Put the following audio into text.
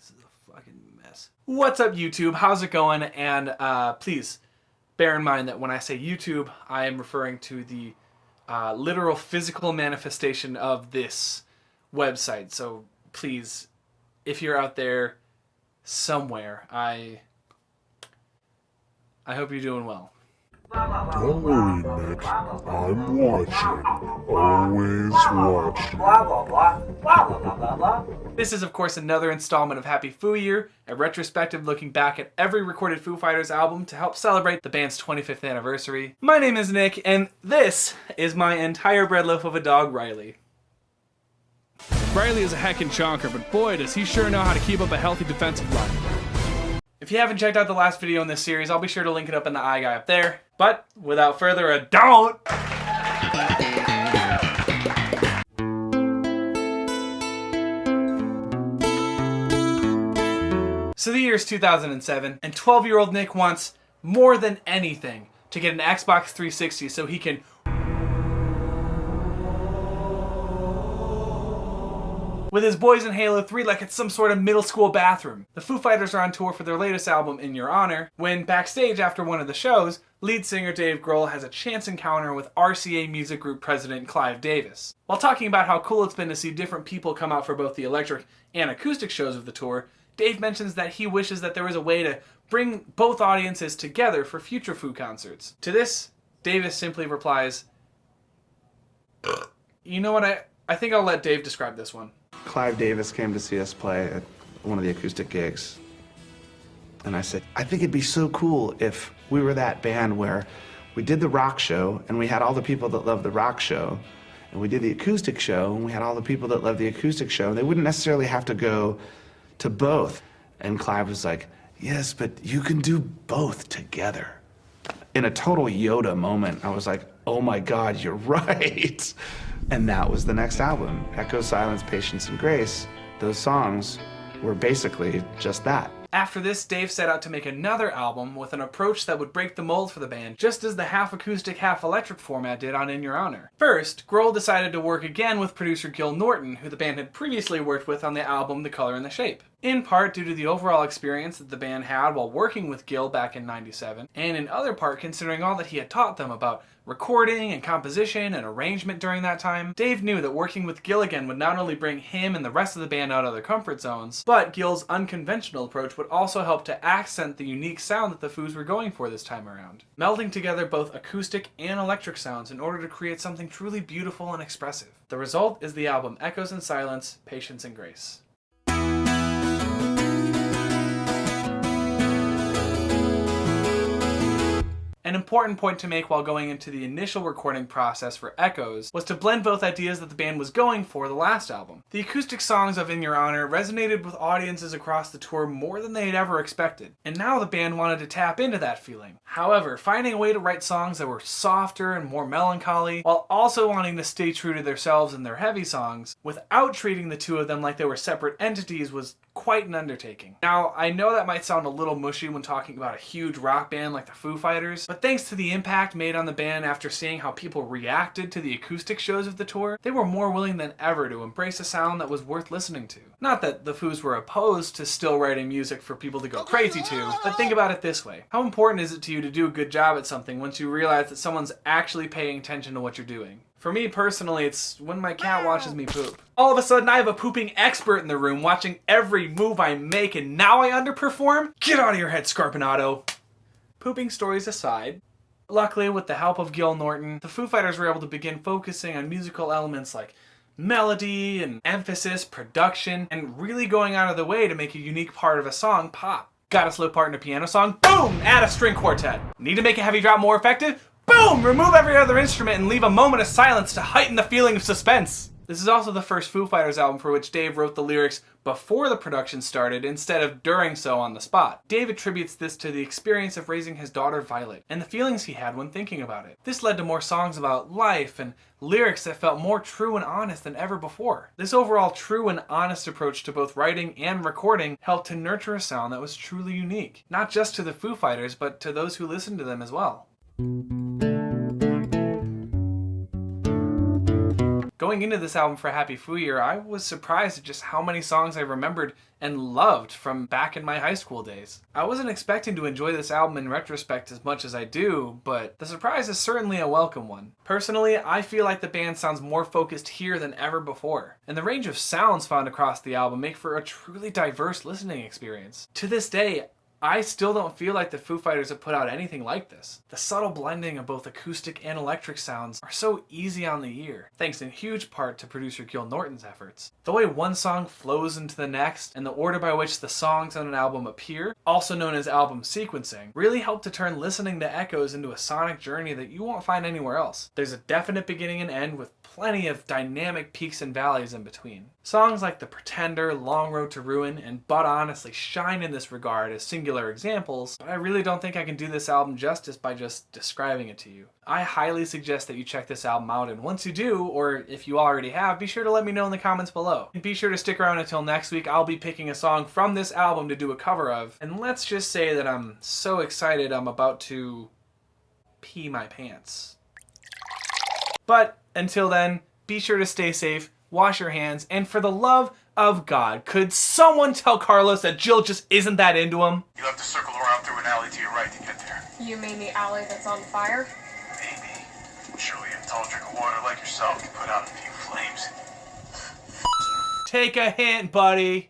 This is a fucking mess. What's up, YouTube? How's it going? And please bear in mind that when I say YouTube, I am referring to the literal physical manifestation of this website. So please, if you're out there somewhere, I hope you're doing well. Don't worry, Nick. I'm watching. Always watching. This is, of course, another installment of Happy Foo Year, a retrospective looking back at every recorded Foo Fighters album to help celebrate the band's 25th anniversary. My name is Nick, and this is my entire bread loaf of a dog, Riley. Riley is a heckin' chonker, but boy, does he sure know how to keep up a healthy defensive line. If you haven't checked out the last video in this series, I'll be sure to link it up in the eye guy up there. But without further ado, so the year is 2007, and 12-year-old Nick wants more than anything to get an Xbox 360 so he can with his boys in Halo 3 like it's some sort of middle school bathroom. The Foo Fighters are on tour for their latest album, In Your Honor, when backstage after one of the shows, lead singer Dave Grohl has a chance encounter with RCA Music Group president Clive Davis. While talking about how cool it's been to see different people come out for both the electric and acoustic shows of the tour, Dave mentions that he wishes that there was a way to bring both audiences together for future Foo concerts. To this, Davis simply replies, "You know what, I think I'll let Dave describe this one." Clive Davis came to see us play at one of the acoustic gigs. And I said, I think it'd be so cool if we were that band where we did the rock show and we had all the people that love the rock show, and we did the acoustic show and we had all the people that love the acoustic show, and they wouldn't necessarily have to go to both. And Clive was like, yes, but you can do both together. In a total Yoda moment, I was like, oh my God, you're right. And that was the next album, Echo, Silence, Patience, and Grace. Those songs were basically just that. After this, Dave set out to make another album with an approach that would break the mold for the band, just as the half-acoustic, half-electric format did on In Your Honor. First, Grohl decided to work again with producer Gil Norton, who the band had previously worked with on the album The Color and the Shape. In part due to the overall experience that the band had while working with Gil back in '97, and in other part considering all that he had taught them about recording and composition and arrangement during that time, Dave knew that working with Gil again would not only bring him and the rest of the band out of their comfort zones, but Gil's unconventional approach would also help to accent the unique sound that the Foos were going for this time around, melding together both acoustic and electric sounds in order to create something truly beautiful and expressive. The result is the album Echoes and Silence, Patience and Grace. An important point to make while going into the initial recording process for Echoes was to blend both ideas that the band was going for the last album. The acoustic songs of In Your Honor resonated with audiences across the tour more than they had ever expected, and now the band wanted to tap into that feeling. However, finding a way to write songs that were softer and more melancholy, while also wanting to stay true to themselves and their heavy songs, without treating the two of them like they were separate entities, was quite an undertaking. Now, I know that might sound a little mushy when talking about a huge rock band like the Foo Fighters, but thanks to the impact made on the band after seeing how people reacted to the acoustic shows of the tour, they were more willing than ever to embrace a sound that was worth listening to. Not that the Foos were opposed to still writing music for people to go crazy to, but think about it this way. How important is it to you to do a good job at something once you realize that someone's actually paying attention to what you're doing? For me personally, it's when my cat watches me poop. All of a sudden, I have a pooping expert in the room watching every move I make, and now I underperform? Get out of your head, Scarpinato! Pooping stories aside, luckily with the help of Gil Norton, the Foo Fighters were able to begin focusing on musical elements like melody and emphasis, production, and really going out of the way to make a unique part of a song pop. Got a slow part in a piano song? Boom! Add a string quartet. Need to make a heavy drop more effective? Boom! Remove every other instrument and leave a moment of silence to heighten the feeling of suspense. This is also the first Foo Fighters album for which Dave wrote the lyrics before the production started instead of during so on the spot. Dave attributes this to the experience of raising his daughter Violet and the feelings he had when thinking about it. This led to more songs about life and lyrics that felt more true and honest than ever before. This overall true and honest approach to both writing and recording helped to nurture a sound that was truly unique, not just to the Foo Fighters, but to those who listened to them as well. Going into this album for Happy Foo Year, I was surprised at just how many songs I remembered and loved from back in my high school days. I wasn't expecting to enjoy this album in retrospect as much as I do, but the surprise is certainly a welcome one. Personally, I feel like the band sounds more focused here than ever before, and the range of sounds found across the album make for a truly diverse listening experience. To this day, I still don't feel like the Foo Fighters have put out anything like this. The subtle blending of both acoustic and electric sounds are so easy on the ear, thanks in huge part to producer Gil Norton's efforts. The way one song flows into the next, and the order by which the songs on an album appear, also known as album sequencing, really help to turn listening to Echoes into a sonic journey that you won't find anywhere else. There's a definite beginning and end with plenty of dynamic peaks and valleys in between. Songs like The Pretender, Long Road to Ruin, and But Honestly shine in this regard as singular examples, but I really don't think I can do this album justice by just describing it to you. I highly suggest that you check this album out, and once you do, or if you already have, be sure to let me know in the comments below. And be sure to stick around until next week. I'll be picking a song from this album to do a cover of, and let's just say that I'm so excited I'm about to pee my pants. But until then, be sure to stay safe, wash your hands, and for the love of God, could someone tell Carlos that Jill just isn't that into him? You'll have to circle around through an alley to your right to get there. You mean the alley that's on fire? Maybe. Surely a tall drink of water like yourself can put out a few flames. Take a hint, buddy.